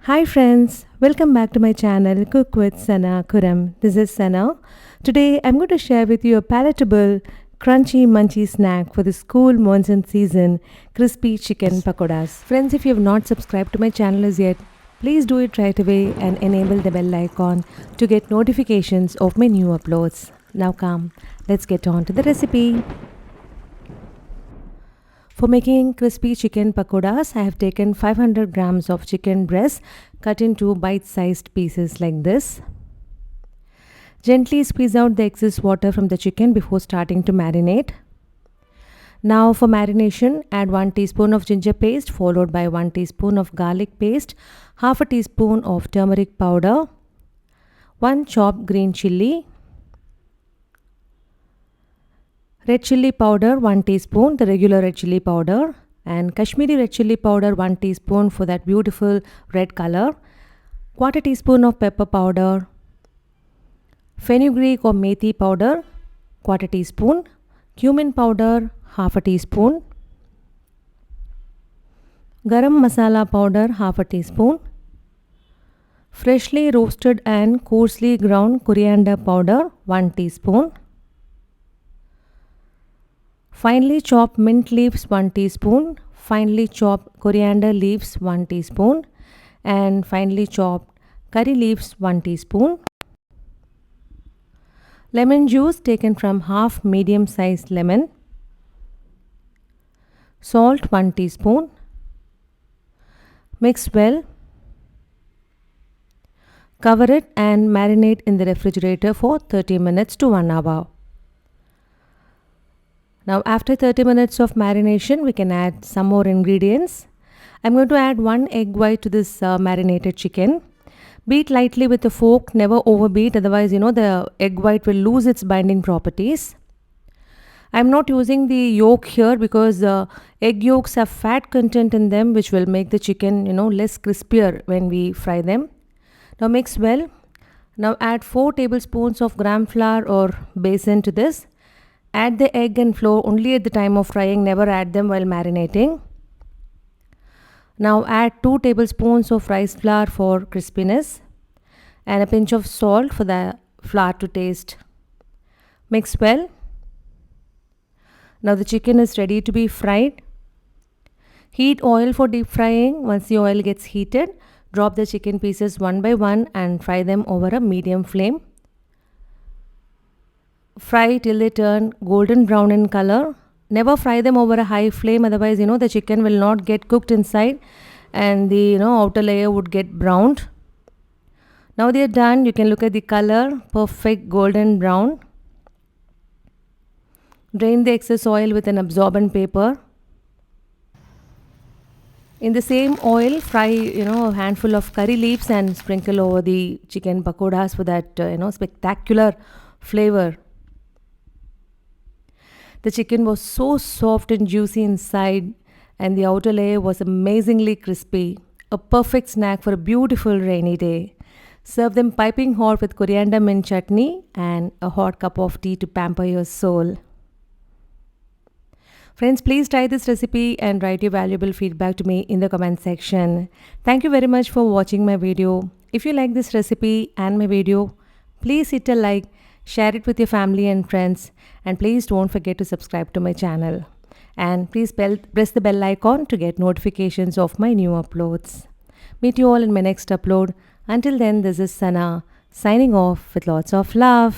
Hi friends, welcome back to my channel Cook with Sana Kuram. This is Sana. Today I'm going to share with you a palatable, crunchy, munchy snack for the school monsoon season, crispy chicken pakodas. Friends, if you have not subscribed to my channel as yet, please do it right away and enable the bell icon to get notifications of my new uploads. Now come, let's get on to the recipe. For making crispy chicken pakodas, I have taken 500 grams of chicken breast cut into bite-sized pieces like this. Gently squeeze out the excess water from the chicken before starting to marinate. Now for marination, add 1 teaspoon of ginger paste followed by 1 teaspoon of garlic paste, half a teaspoon of turmeric powder, 1 chopped green chilli, red chilli powder 1 teaspoon, the regular red chilli powder, and Kashmiri red chilli powder 1 teaspoon for that beautiful red color, quarter teaspoon of pepper powder, Fenugreek or methi powder quarter teaspoon, Cumin powder half a teaspoon, Garam masala powder half a teaspoon, freshly roasted and coarsely ground coriander powder 1 teaspoon, finely chopped mint leaves 1 teaspoon, finely chopped coriander leaves 1 teaspoon, and finely chopped curry leaves 1 teaspoon. Lemon juice taken from half medium sized lemon. Salt 1 teaspoon. Mix well. Cover it and marinate in the refrigerator for 30 minutes to 1 hour. Now after 30 minutes of marination, we can add some more ingredients. I'm going to add 1 egg white to this marinated chicken. Beat lightly with a fork, never overbeat, otherwise the egg white will lose its binding properties. I'm not using the yolk here because egg yolks have fat content in them which will make the chicken less crispier when we fry them. Now mix well. Now add 4 tablespoons of gram flour or besan to this. Add the egg and flour only at the time of frying, never add them while marinating. Now add 2 tablespoons of rice flour for crispiness and a pinch of salt for the flour to taste. Mix well. Now the chicken is ready to be fried. Heat oil for deep frying. Once the oil gets heated, drop the chicken pieces one by one and fry them over a medium flame. Fry till they turn golden brown in color. Never fry them over a high flame, otherwise the chicken will not get cooked inside and the outer layer would get browned. Now they are done. You can look at the color, perfect golden brown. Drain the excess oil with an absorbent paper. In the same oil, fry a handful of curry leaves and sprinkle over the chicken pakodas for that spectacular flavor. The chicken was so soft and juicy inside and the outer layer was amazingly crispy. A perfect snack for a beautiful rainy day. Serve them piping hot with coriander mint chutney and a hot cup of tea to pamper your soul. Friends, please try this recipe and write your valuable feedback to me in the comment section. Thank you very much for watching my video. If you like this recipe and my video, please hit a like, share it with your family and friends, and please don't forget to subscribe to my channel. And please press the bell icon to get notifications of my new uploads. Meet you all in my next upload. Until then, this is Sana signing off with lots of love.